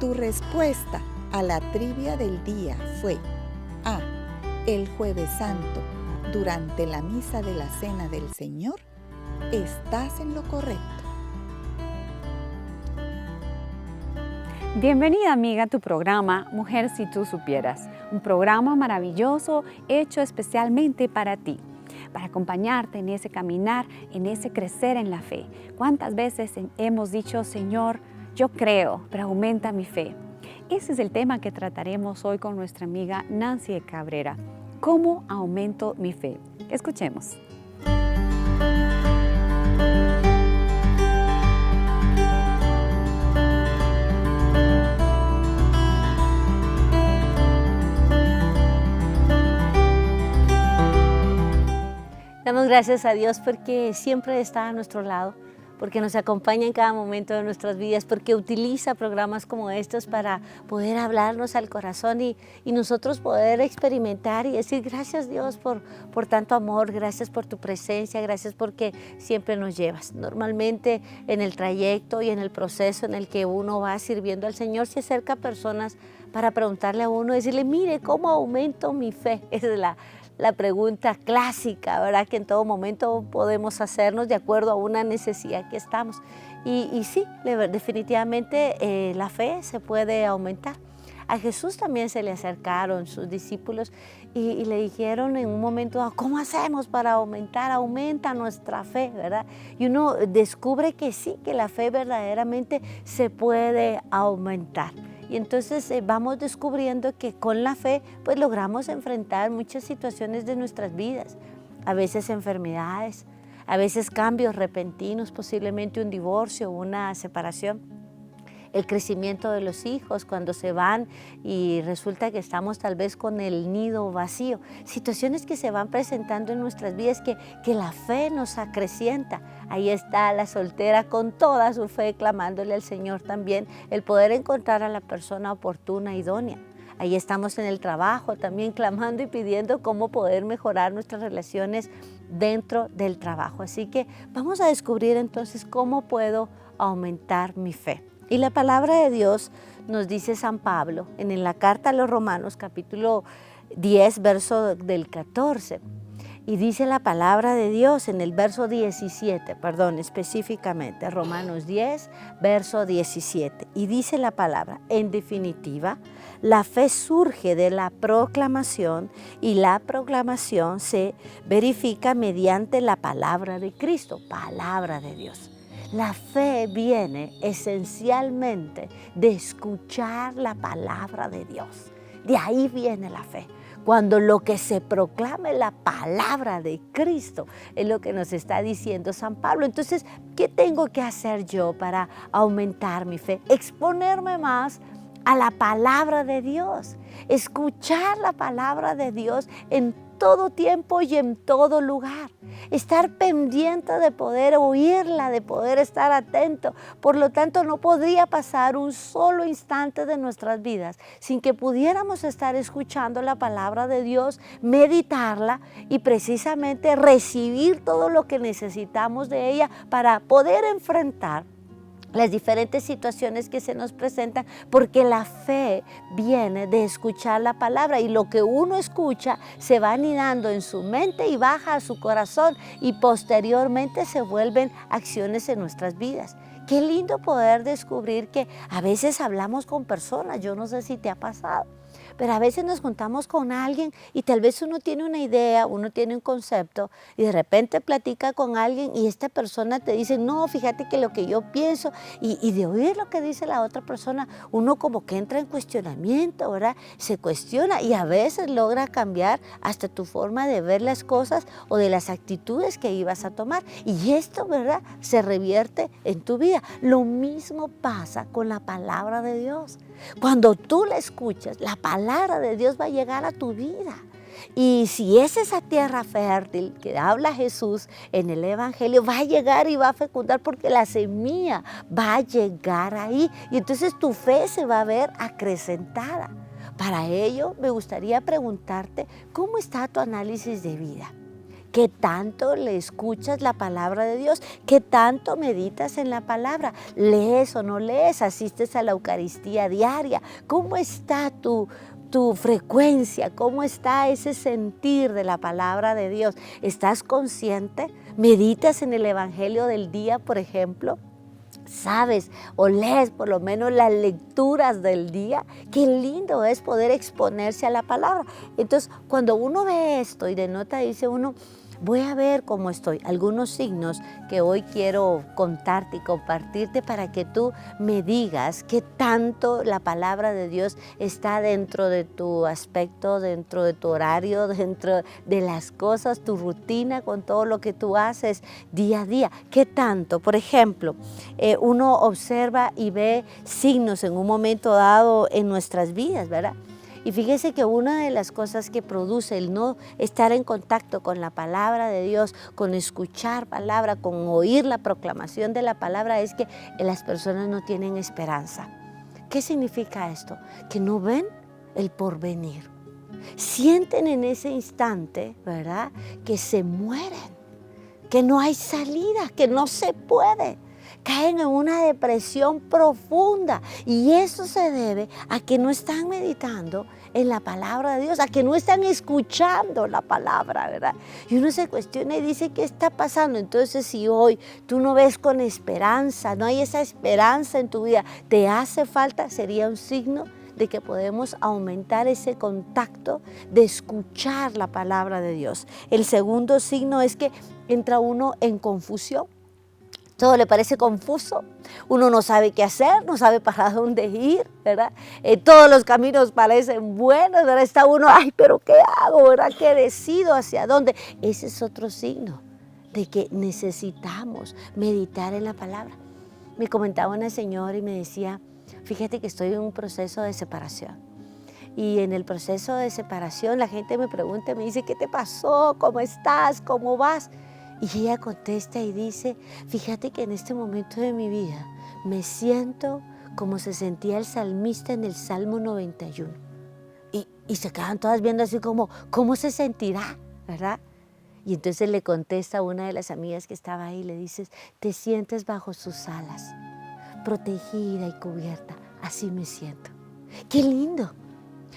Tu respuesta a la trivia del día fue A. El Jueves Santo, durante la misa de la Cena del Señor. Estás en lo correcto. Bienvenida, amiga, a tu programa Mujer Si Tú Supieras, un programa maravilloso hecho especialmente para ti, para acompañarte en ese caminar, en ese crecer en la fe. ¿Cuántas veces hemos dicho, Señor, yo creo, pero aumenta mi fe? Ese es el tema que trataremos hoy con nuestra amiga Nancy Cabrera. ¿Cómo aumento mi fe? Escuchemos. Damos gracias a Dios porque siempre está a nuestro lado, porque nos acompaña en cada momento de nuestras vidas, porque utiliza programas como estos para poder hablarnos al corazón y nosotros poder experimentar y decir gracias Dios por tanto amor, gracias por tu presencia, gracias porque siempre nos llevas. Normalmente en el trayecto y en el proceso en el que uno va sirviendo al Señor se acerca a personas para preguntarle a uno, decirle, mire, ¿cómo aumento mi fe? Esa es la pregunta clásica, ¿verdad? Que en todo momento podemos hacernos de acuerdo a una necesidad que estamos. Y sí, definitivamente la fe se puede aumentar. A Jesús también se le acercaron sus discípulos y le dijeron en un momento, ¿cómo hacemos para aumentar? Aumenta nuestra fe, ¿verdad? Y uno descubre que sí, que la fe verdaderamente se puede aumentar. Y entonces vamos descubriendo que con la fe pues logramos enfrentar muchas situaciones de nuestras vidas, a veces enfermedades, a veces cambios repentinos, posiblemente un divorcio, una separación. El crecimiento de los hijos cuando se van y resulta que estamos tal vez con el nido vacío. Situaciones que se van presentando en nuestras vidas que la fe nos acrecienta. Ahí está la soltera con toda su fe clamándole al Señor también el poder encontrar a la persona oportuna, idónea. Ahí estamos en el trabajo también clamando y pidiendo cómo poder mejorar nuestras relaciones dentro del trabajo. Así que vamos a descubrir entonces cómo puedo aumentar mi fe. Y la palabra de Dios nos dice San Pablo en la carta a los Romanos, capítulo 10, verso del 14. Y dice la palabra de Dios en el verso 17, específicamente, Romanos 10, verso 17. Y dice la palabra, en definitiva, la fe surge de la proclamación y la proclamación se verifica mediante la palabra de Cristo, palabra de Dios. La fe viene esencialmente de escuchar la palabra de Dios. De ahí viene la fe. Cuando lo que se proclama es la palabra de Cristo, es lo que nos está diciendo San Pablo. Entonces, ¿qué tengo que hacer yo para aumentar mi fe? Exponerme más a la palabra de Dios, escuchar la palabra de Dios en todo tiempo y en todo lugar. Estar pendiente de poder oírla, de poder estar atento. Por lo tanto, no podría pasar un solo instante de nuestras vidas sin que pudiéramos estar escuchando la palabra de Dios, meditarla y precisamente recibir todo lo que necesitamos de ella para poder enfrentar las diferentes situaciones que se nos presentan, porque la fe viene de escuchar la palabra y lo que uno escucha se va anidando en su mente y baja a su corazón y posteriormente se vuelven acciones en nuestras vidas. Qué lindo poder descubrir que a veces hablamos con personas, yo no sé si te ha pasado, pero a veces nos juntamos con alguien y tal vez uno tiene una idea, uno tiene un concepto y de repente platica con alguien y esta persona te dice, no, fíjate que lo que yo pienso y de oír lo que dice la otra persona, uno como que entra en cuestionamiento, ¿verdad? Se cuestiona y a veces logra cambiar hasta tu forma de ver las cosas o de las actitudes que ibas a tomar y esto, ¿verdad? Se revierte en tu vida. Lo mismo pasa con la palabra de Dios. Cuando tú la escuchas, la palabra de Dios va a llegar a tu vida. Y si es esa tierra fértil que habla Jesús en el Evangelio, va a llegar y va a fecundar porque la semilla va a llegar ahí. Y entonces tu fe se va a ver acrecentada. Para ello, me gustaría preguntarte, ¿cómo está tu análisis de vida? ¿Qué tanto le escuchas la palabra de Dios? ¿Qué tanto meditas en la palabra? ¿Lees o no lees? ¿Asistes a la Eucaristía diaria? ¿Cómo está tu frecuencia? ¿Cómo está ese sentir de la palabra de Dios? ¿Estás consciente? ¿Meditas en el Evangelio del día, por ejemplo? ¿Sabes o lees por lo menos las lecturas del día? Qué lindo es poder exponerse a la palabra. Entonces, cuando uno ve esto y de nota dice uno, voy a ver cómo estoy. Algunos signos que hoy quiero contarte y compartirte para que tú me digas qué tanto la palabra de Dios está dentro de tu aspecto, dentro de tu horario, dentro de las cosas, tu rutina, con todo lo que tú haces día a día. ¿Qué tanto? Por ejemplo, uno observa y ve signos en un momento dado en nuestras vidas, ¿verdad? Y fíjese que una de las cosas que produce el no estar en contacto con la palabra de Dios, con escuchar palabra, con oír la proclamación de la palabra, es que las personas no tienen esperanza. ¿Qué significa esto? Que no ven el porvenir. Sienten en ese instante, ¿verdad?, que se mueren, que no hay salida, que no se puede. Caen en una depresión profunda y eso se debe a que no están meditando en la palabra de Dios, a que no están escuchando la palabra, ¿verdad? Y uno se cuestiona y dice, ¿qué está pasando? Entonces, si hoy tú no ves con esperanza, no hay esa esperanza en tu vida, te hace falta, sería un signo de que podemos aumentar ese contacto de escuchar la palabra de Dios. El segundo signo es que entra uno en confusión. Todo le parece confuso, uno no sabe qué hacer, no sabe para dónde ir, ¿verdad? Todos los caminos parecen buenos, ¿verdad? Está uno, ay, pero ¿qué hago, verdad? ¿Qué decido? ¿Hacia dónde? Ese es otro signo de que necesitamos meditar en la palabra. Me comentaba una señora y me decía, fíjate que estoy en un proceso de separación. Y en el proceso de separación la gente me pregunta, me dice, ¿qué te pasó? ¿Cómo estás? ¿Cómo vas? Y ella contesta y dice, fíjate que en este momento de mi vida me siento como se sentía el salmista en el Salmo 91. Y se quedan todas viendo así como, ¿cómo se sentirá? ¿Verdad? Y entonces le contesta a una de las amigas que estaba ahí, le dices, te sientes bajo sus alas, protegida y cubierta, así me siento. ¡Qué lindo!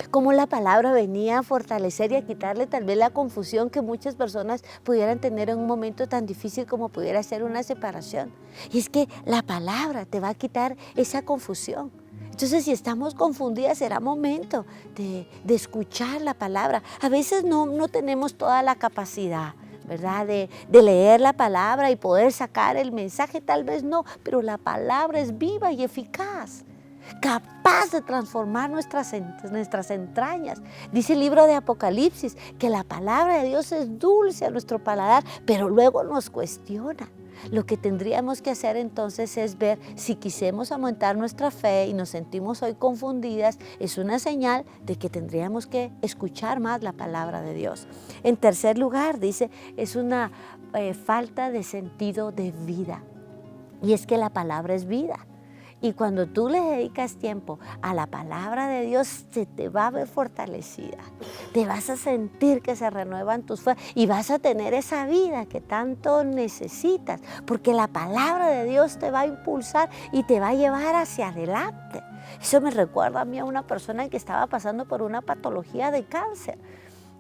Cómo la palabra venía a fortalecer y a quitarle tal vez la confusión que muchas personas pudieran tener en un momento tan difícil como pudiera ser una separación. Y es que la palabra te va a quitar esa confusión. Entonces, si estamos confundidas, será momento de escuchar la palabra. A veces no tenemos toda la capacidad, ¿verdad?, de leer la palabra y poder sacar el mensaje, tal vez no, pero la palabra es viva y eficaz, capaz de transformar nuestras entrañas. Dice el libro de Apocalipsis que la palabra de Dios es dulce a nuestro paladar, pero luego nos cuestiona. Lo que tendríamos que hacer entonces es ver si quisimos aumentar nuestra fe y nos sentimos hoy confundidas, es una señal de que tendríamos que escuchar más la palabra de Dios. En tercer lugar, dice, es una falta de sentido de vida. Y es que la palabra es vida. Y cuando tú le dedicas tiempo a la palabra de Dios, se te va a ver fortalecida. Te vas a sentir que se renuevan tus fuerzas y vas a tener esa vida que tanto necesitas, porque la palabra de Dios te va a impulsar y te va a llevar hacia adelante. Eso me recuerda a mí a una persona que estaba pasando por una patología de cáncer.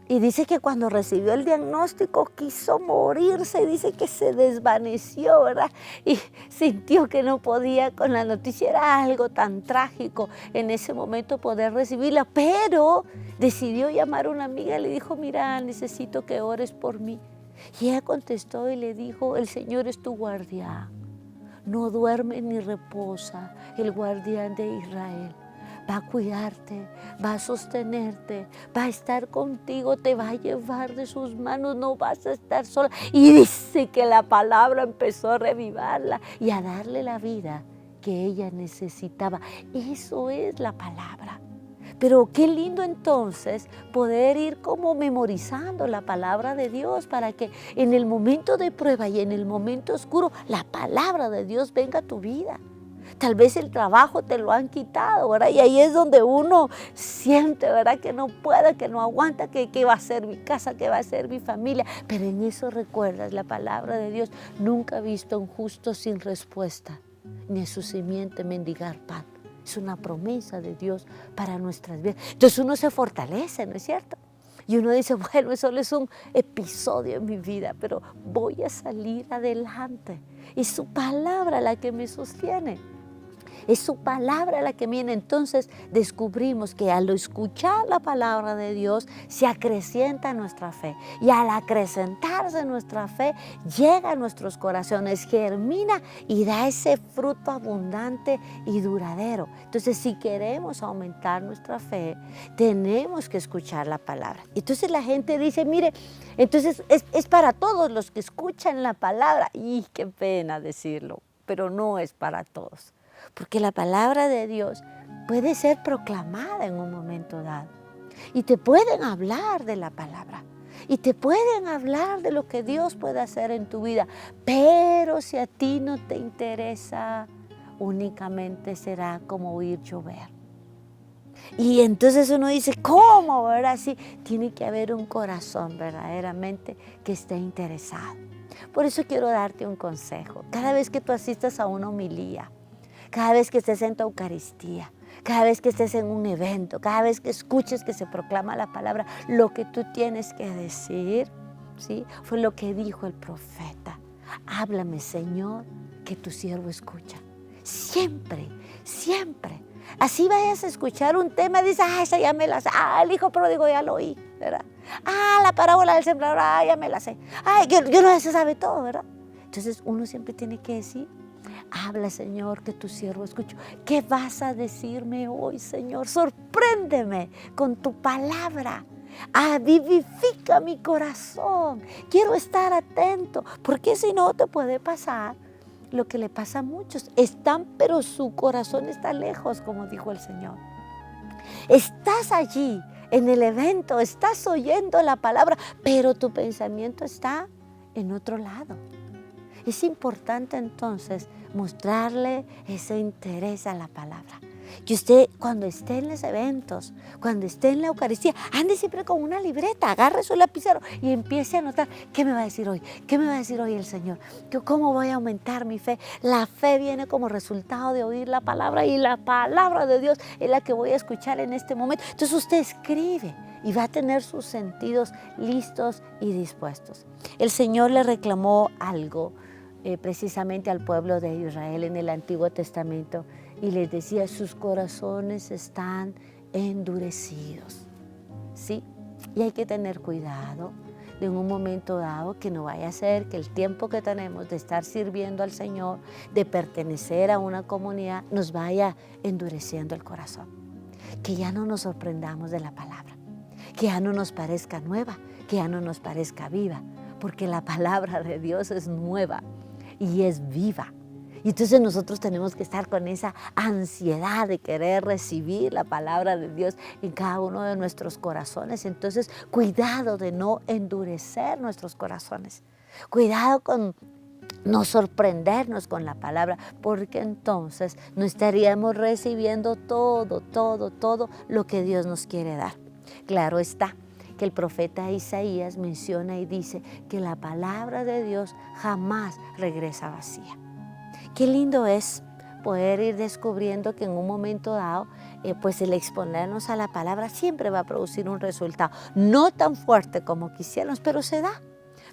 Y dice que cuando recibió el diagnóstico quiso morirse, dice que se desvaneció, ¿verdad? Y sintió que no podía con la noticia, era algo tan trágico en ese momento poder recibirla, pero decidió llamar a una amiga y le dijo, mira, necesito que ores por mí. Y ella contestó y le dijo, el Señor es tu guardián, no duerme ni reposa, el guardián de Israel. Va a cuidarte, va a sostenerte, va a estar contigo, te va a llevar de sus manos, no vas a estar sola. Y dice que la palabra empezó a revivarla y a darle la vida que ella necesitaba. Eso es la palabra. Pero qué lindo entonces poder ir como memorizando la palabra de Dios para que en el momento de prueba y en el momento oscuro la palabra de Dios venga a tu vida. Tal vez el trabajo te lo han quitado, ¿verdad? Y ahí es donde uno siente, ¿verdad? Que no puede, que no aguanta, que va a ser mi casa, que va a ser mi familia. Pero en eso recuerdas la palabra de Dios. Nunca he visto a un justo sin respuesta, ni a su simiente mendigar pan. Es una promesa de Dios para nuestras vidas. Entonces uno se fortalece, ¿no es cierto? Y uno dice, bueno, eso es un episodio en mi vida, pero voy a salir adelante. Es su palabra la que me sostiene. Es su palabra la que viene. Entonces descubrimos que al escuchar la palabra de Dios se acrecienta nuestra fe. Y al acrecentarse nuestra fe, llega a nuestros corazones, germina y da ese fruto abundante y duradero. Entonces, si queremos aumentar nuestra fe, tenemos que escuchar la palabra. Entonces la gente dice, mire, entonces es para todos los que escuchan la palabra. Y qué pena decirlo, pero no es para todos. Porque la palabra de Dios puede ser proclamada en un momento dado. Y te pueden hablar de la palabra. Y te pueden hablar de lo que Dios puede hacer en tu vida. Pero si a ti no te interesa, únicamente será como oír llover. Y entonces uno dice, ¿cómo? ¿Verdad? Sí, tiene que haber un corazón verdaderamente que esté interesado. Por eso quiero darte un consejo. Cada vez que tú asistas a una homilía, cada vez que estés en tu Eucaristía, cada vez que estés en un evento, cada vez que escuches que se proclama la palabra, lo que tú tienes que decir, ¿sí? Fue lo que dijo el profeta. Háblame, Señor, que tu siervo escucha. Siempre, siempre. Así vayas a escuchar un tema, dices, esa ya me la sé. El hijo pródigo ya lo oí, ¿verdad? La parábola del sembrador, ya me la sé. Yo no se sabe todo, ¿verdad? Entonces uno siempre tiene que decir, habla, Señor, que tu siervo escucho. ¿Qué vas a decirme hoy, Señor? Sorpréndeme con tu palabra. Vivifica mi corazón. Quiero estar atento, porque si no te puede pasar lo que le pasa a muchos. Están, pero su corazón está lejos, como dijo el Señor. Estás allí en el evento, estás oyendo la palabra, pero tu pensamiento está en otro lado. Es importante entonces mostrarle ese interés a la palabra. Que usted cuando esté en los eventos, cuando esté en la Eucaristía, ande siempre con una libreta, agarre su lapicero y empiece a anotar, ¿qué me va a decir hoy? ¿Qué me va a decir hoy el Señor? ¿Cómo voy a aumentar mi fe? La fe viene como resultado de oír la palabra y la palabra de Dios es la que voy a escuchar en este momento. Entonces usted escribe y va a tener sus sentidos listos y dispuestos. El Señor le reclamó algo precisamente al pueblo de Israel en el Antiguo Testamento y les decía, sus corazones están endurecidos, ¿sí? Y hay que tener cuidado de en un momento dado que no vaya a ser que el tiempo que tenemos de estar sirviendo al Señor, de pertenecer a una comunidad, nos vaya endureciendo el corazón. Que ya no nos sorprendamos de la palabra, que ya no nos parezca nueva, que ya no nos parezca viva, porque la palabra de Dios es nueva y es viva. Y entonces nosotros tenemos que estar con esa ansiedad de querer recibir la palabra de Dios en cada uno de nuestros corazones. Entonces, cuidado de no endurecer nuestros corazones. Cuidado con no sorprendernos con la palabra, porque entonces no estaríamos recibiendo todo lo que Dios nos quiere dar. Claro está que el profeta Isaías menciona y dice que la palabra de Dios jamás regresa vacía. Qué lindo es poder ir descubriendo que en un momento dado, pues el exponernos a la palabra siempre va a producir un resultado, no tan fuerte como quisiéramos, pero se da.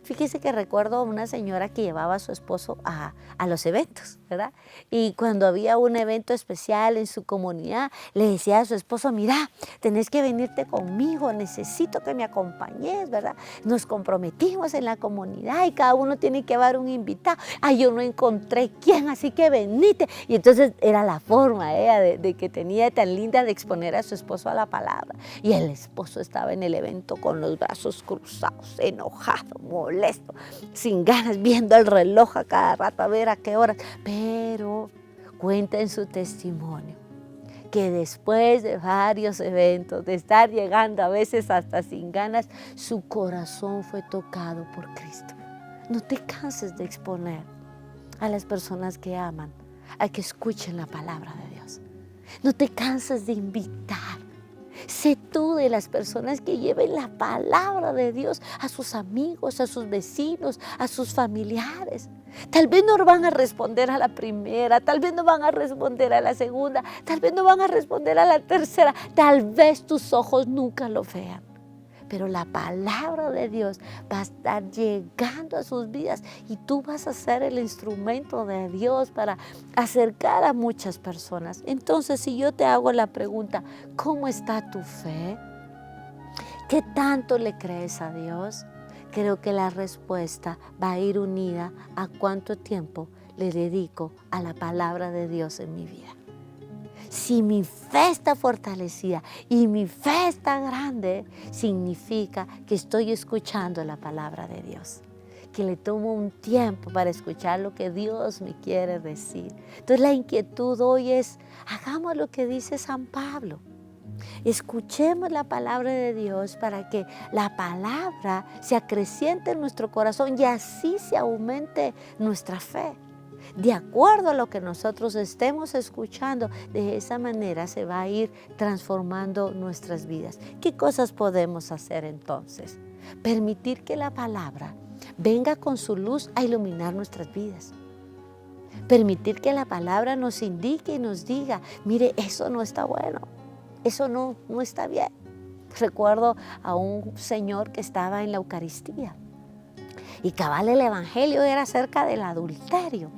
Fíjese que recuerdo a una señora que llevaba a su esposo a los eventos, ¿verdad? Y cuando había un evento especial en su comunidad, le decía a su esposo, mira, tenés que venirte conmigo, necesito que me acompañes, ¿verdad? Nos comprometimos en la comunidad y cada uno tiene que llevar un invitado. Yo no encontré quién, así que venite. Y entonces era la forma de que tenía tan linda de exponer a su esposo a la palabra. Y el esposo estaba en el evento con los brazos cruzados, enojado, molesto, sin ganas, viendo el reloj a cada rato a ver a qué hora. Pero cuenta en su testimonio que después de varios eventos, de estar llegando a veces hasta sin ganas, su corazón fue tocado por Cristo. No te canses de exponer a las personas que aman a que escuchen la palabra de Dios. No te canses de invitar. Sé tú de las personas que lleven la palabra de Dios a sus amigos, a sus vecinos, a sus familiares. Tal vez no van a responder a la primera, tal vez no van a responder a la segunda, tal vez no van a responder a la tercera, tal vez tus ojos nunca lo vean. Pero la palabra de Dios va a estar llegando a sus vidas y tú vas a ser el instrumento de Dios para acercar a muchas personas. Entonces, si yo te hago la pregunta, ¿cómo está tu fe? ¿Qué tanto le crees a Dios? Creo que la respuesta va a ir unida a cuánto tiempo le dedico a la palabra de Dios en mi vida. Si mi fe está fortalecida y mi fe está grande, significa que estoy escuchando la palabra de Dios, que le tomo un tiempo para escuchar lo que Dios me quiere decir. Entonces la inquietud hoy es, hagamos lo que dice San Pablo. Escuchemos la palabra de Dios para que la palabra se acreciente en nuestro corazón y así se aumente nuestra fe. De acuerdo a lo que nosotros estemos escuchando, de esa manera se va a ir transformando nuestras vidas. ¿Qué cosas podemos hacer entonces? Permitir que la palabra venga con su luz a iluminar nuestras vidas. Permitir que la palabra nos indique y nos diga, mire, eso no está bueno, eso no está bien. Recuerdo a un señor que estaba en la Eucaristía y cabal el evangelio era acerca del adulterio.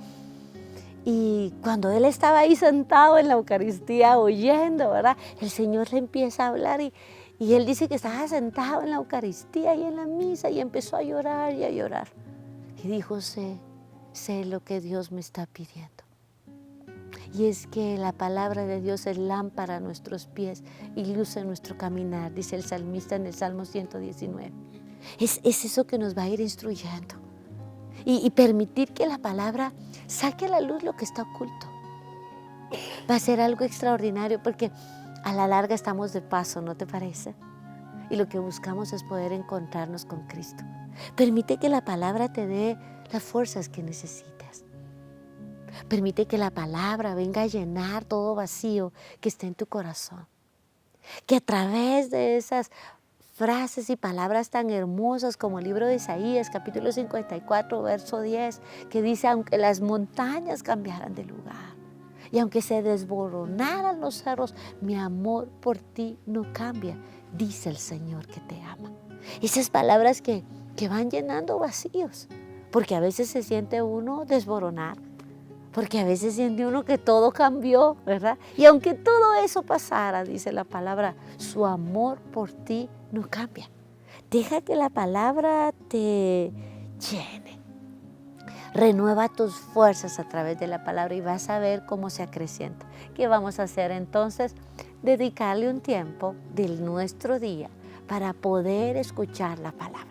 Y cuando él estaba ahí sentado en la Eucaristía oyendo, ¿verdad? El Señor le empieza a hablar y él dice que estaba sentado en la Eucaristía y en la misa y empezó a llorar y a llorar. Y dijo, sé lo que Dios me está pidiendo. Y es que la palabra de Dios es lámpara a nuestros pies y luz en nuestro caminar, dice el salmista en el Salmo 119. Es eso que nos va a ir instruyendo. Y permitir que la palabra saque a la luz lo que está oculto. Va a ser algo extraordinario porque a la larga estamos de paso, ¿no te parece? Y lo que buscamos es poder encontrarnos con Cristo. Permite que la palabra te dé las fuerzas que necesitas. Permite que la palabra venga a llenar todo vacío que está en tu corazón. Que a través de esas frases y palabras tan hermosas como el libro de Isaías, capítulo 54, verso 10, que dice, aunque las montañas cambiaran de lugar y aunque se desboronaran los cerros, mi amor por ti no cambia, dice el Señor que te ama. Esas palabras que van llenando vacíos, porque a veces se siente uno desboronar, porque a veces siente uno que todo cambió, ¿verdad? Y aunque todo eso pasara, dice la palabra, su amor por ti no cambia. Deja que la palabra te llene. Renueva tus fuerzas a través de la palabra y vas a ver cómo se acrecienta. ¿Qué vamos a hacer entonces? Dedicarle un tiempo de nuestro día para poder escuchar la palabra.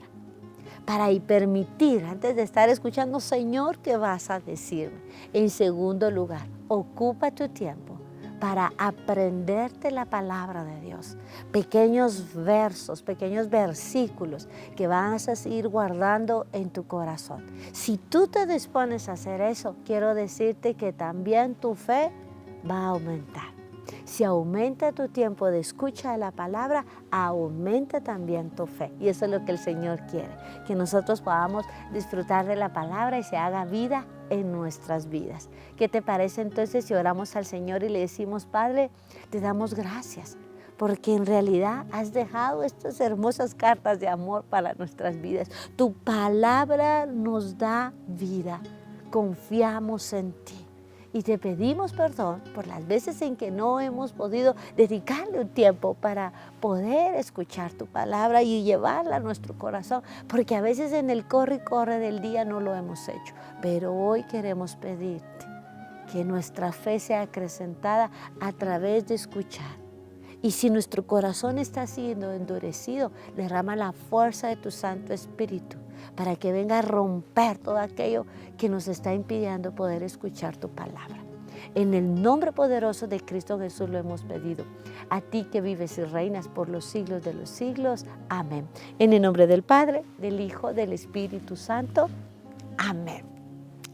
Para permitir, antes de estar escuchando, Señor, ¿qué vas a decirme? En segundo lugar, ocupa tu tiempo para aprenderte la palabra de Dios. Pequeños versos, pequeños versículos que vas a ir guardando en tu corazón. Si tú te dispones a hacer eso, quiero decirte que también tu fe va a aumentar. Si aumenta tu tiempo de escucha de la palabra, aumenta también tu fe. Y eso es lo que el Señor quiere, que nosotros podamos disfrutar de la palabra y se haga vida en nuestras vidas. ¿Qué te parece entonces si oramos al Señor y le decimos, Padre, te damos gracias, porque en realidad has dejado estas hermosas cartas de amor para nuestras vidas. Tu palabra nos da vida, confiamos en ti. Y te pedimos perdón por las veces en que no hemos podido dedicarle un tiempo para poder escuchar tu palabra y llevarla a nuestro corazón, porque a veces en el corre y corre del día no lo hemos hecho. Pero hoy queremos pedirte que nuestra fe sea acrecentada a través de escuchar. Y si nuestro corazón está siendo endurecido, derrama la fuerza de tu Santo Espíritu para que venga a romper todo aquello que nos está impidiendo poder escuchar tu palabra. En el nombre poderoso de Cristo Jesús lo hemos pedido. A ti que vives y reinas por los siglos de los siglos. Amén. En el nombre del Padre, del Hijo, del Espíritu Santo. Amén.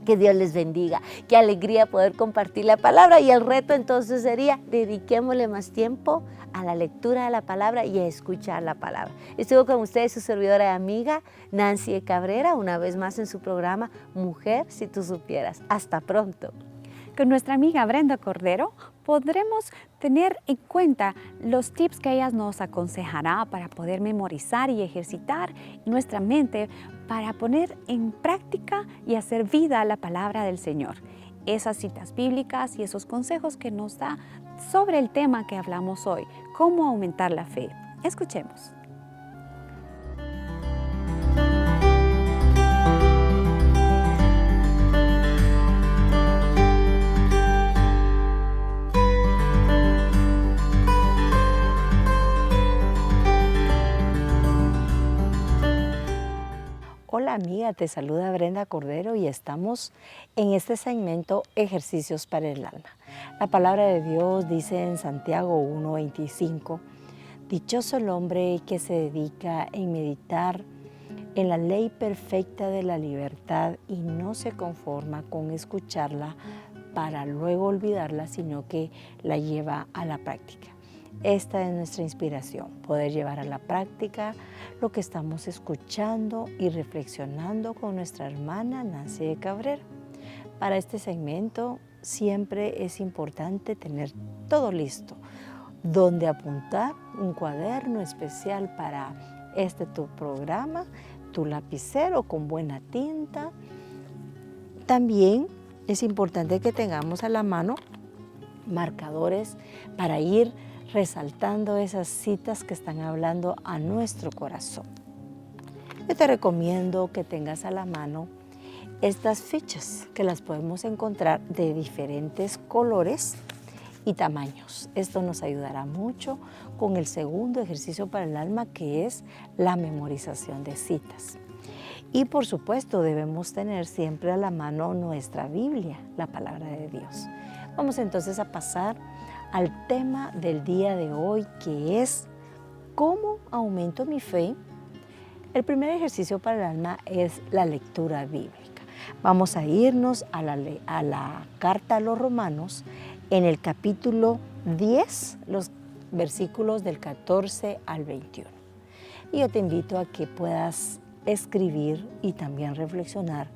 Que Dios les bendiga, qué alegría poder compartir la palabra, y el reto entonces sería: dediquémosle más tiempo a la lectura de la palabra y a escuchar la palabra. Estuvo con ustedes su servidora y amiga Nancy Cabrera, una vez más en su programa Mujer, si tú supieras. Hasta pronto. Con nuestra amiga Brenda Cordero podremos tener en cuenta los tips que ella nos aconsejará para poder memorizar y ejercitar nuestra mente para poner en práctica y hacer vida la palabra del Señor. Esas citas bíblicas y esos consejos que nos da sobre el tema que hablamos hoy, cómo aumentar la fe. Escuchemos. Hola amiga, te saluda Brenda Cordero y estamos en este segmento Ejercicios para el Alma. La palabra de Dios dice en Santiago 1:25, dichoso el hombre que se dedica en meditar en la ley perfecta de la libertad y no se conforma con escucharla para luego olvidarla, sino que la lleva a la práctica. Esta es nuestra inspiración, poder llevar a la práctica lo que estamos escuchando y reflexionando con nuestra hermana Nancy Cabrera. Para este segmento siempre es importante tener todo listo, donde apuntar, un cuaderno especial para tu programa, tu lapicero con buena tinta. También es importante que tengamos a la mano marcadores para ir resaltando esas citas que están hablando a nuestro corazón. Yo te recomiendo que tengas a la mano estas fichas que las podemos encontrar de diferentes colores y tamaños. Esto nos ayudará mucho con el segundo ejercicio para el alma, que es la memorización de citas. Y por supuesto debemos tener siempre a la mano nuestra Biblia, la palabra de Dios. Vamos entonces a pasar al tema del día de hoy, que es ¿cómo aumento mi fe? El primer ejercicio para el alma es la lectura bíblica. Vamos a irnos a la carta a los Romanos en el capítulo 10, los versículos del 14 al 21. Y yo te invito a que puedas escribir y también reflexionar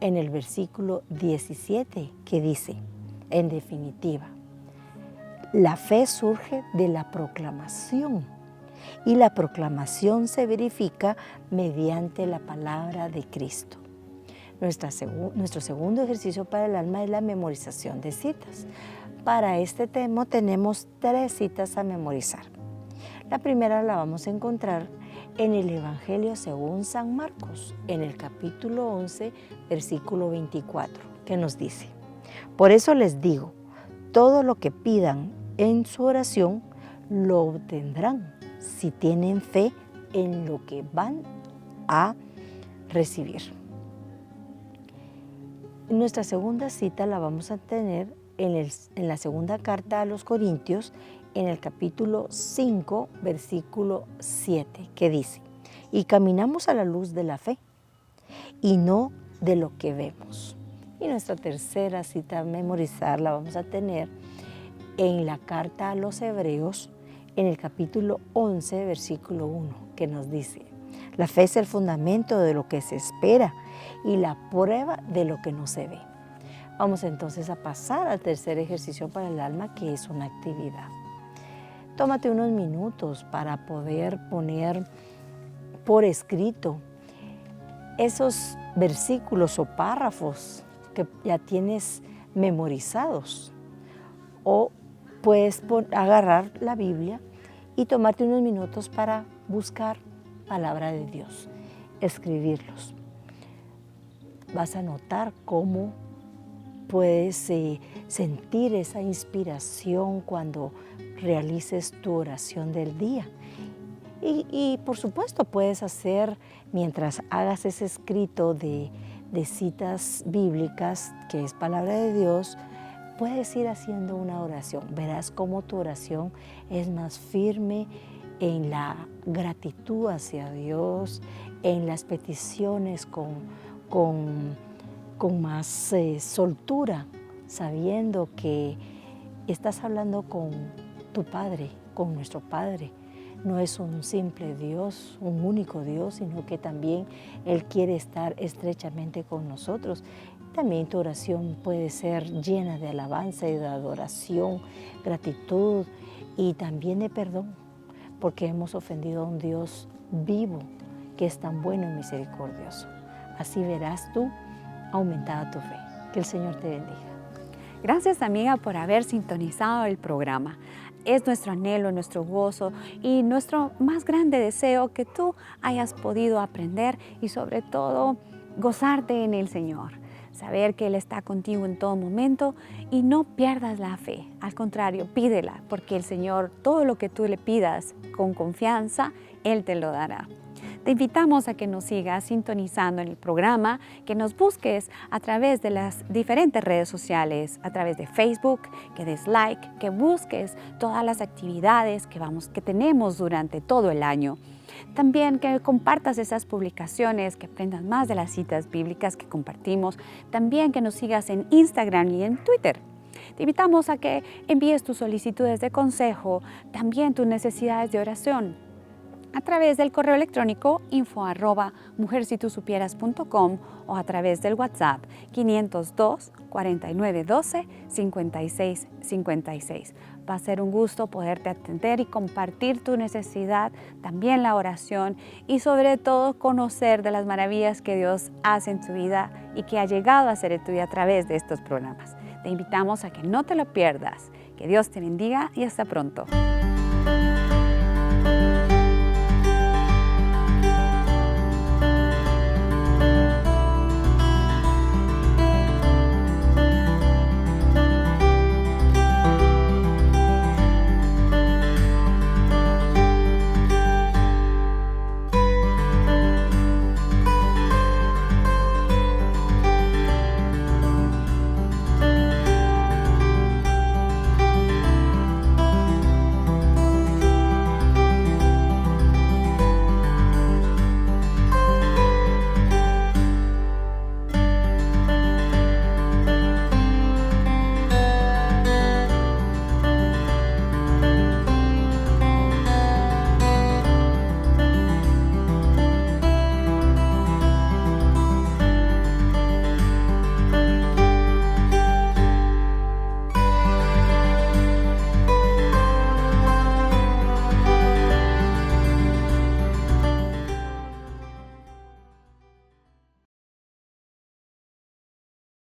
en el versículo 17, que dice, en definitiva, la fe surge de la proclamación y la proclamación se verifica mediante la palabra de Cristo. Nuestro segundo ejercicio para el alma es la memorización de citas. Para este tema tenemos 3 citas a memorizar. La primera la vamos a encontrar en el Evangelio según San Marcos, en el capítulo 11, versículo 24, que nos dice, por eso les digo, todo lo que pidan en su oración lo obtendrán si tienen fe en lo que van a recibir. Nuestra segunda cita la vamos a tener en la segunda carta a los Corintios, en el capítulo 5, versículo 7, que dice, y caminamos a la luz de la fe y no de lo que vemos. Y nuestra tercera cita a memorizar la vamos a tener en la carta a los Hebreos, en el capítulo 11, versículo 1, que nos dice, la fe es el fundamento de lo que se espera y la prueba de lo que no se ve. Vamos entonces a pasar al tercer ejercicio para el alma, que es una actividad. Tómate unos minutos para poder poner por escrito esos versículos o párrafos que ya tienes memorizados, o puedes agarrar la Biblia y tomarte unos minutos para buscar palabra de Dios, escribirlos. Vas a notar cómo puedes sentir esa inspiración cuando realices tu oración del día. Y por supuesto puedes hacer, mientras hagas ese escrito de citas bíblicas, que es palabra de Dios, puedes ir haciendo una oración. Verás cómo tu oración es más firme en la gratitud hacia Dios, en las peticiones con con más soltura, sabiendo que estás hablando con tu Padre, con nuestro Padre. No es un simple Dios, un único Dios, sino que también Él quiere estar estrechamente con nosotros. También tu oración puede ser llena de alabanza y de adoración, gratitud y también de perdón, porque hemos ofendido a un Dios vivo que es tan bueno y misericordioso. Así verás tú aumentada tu fe. Que el Señor te bendiga. Gracias, amiga, por haber sintonizado el programa. Es nuestro anhelo, nuestro gozo y nuestro más grande deseo que tú hayas podido aprender y sobre todo gozarte en el Señor. Saber que Él está contigo en todo momento y no pierdas la fe. Al contrario, pídela, porque el Señor, todo lo que tú le pidas con confianza, Él te lo dará. Te invitamos a que nos sigas sintonizando en el programa, que nos busques a través de las diferentes redes sociales, a través de Facebook, que des like, que busques todas las actividades que tenemos durante todo el año. También que compartas esas publicaciones, que aprendas más de las citas bíblicas que compartimos. También que nos sigas en Instagram y en Twitter. Te invitamos a que envíes tus solicitudes de consejo, también tus necesidades de oración, a través del correo electrónico info@mujersitosupieras.com o a través del WhatsApp 502-4912-5656. Va a ser un gusto poderte atender y compartir tu necesidad, también la oración y sobre todo conocer de las maravillas que Dios hace en tu vida y que ha llegado a hacer en tu vida a través de estos programas. Te invitamos a que no te lo pierdas. Que Dios te bendiga y hasta pronto.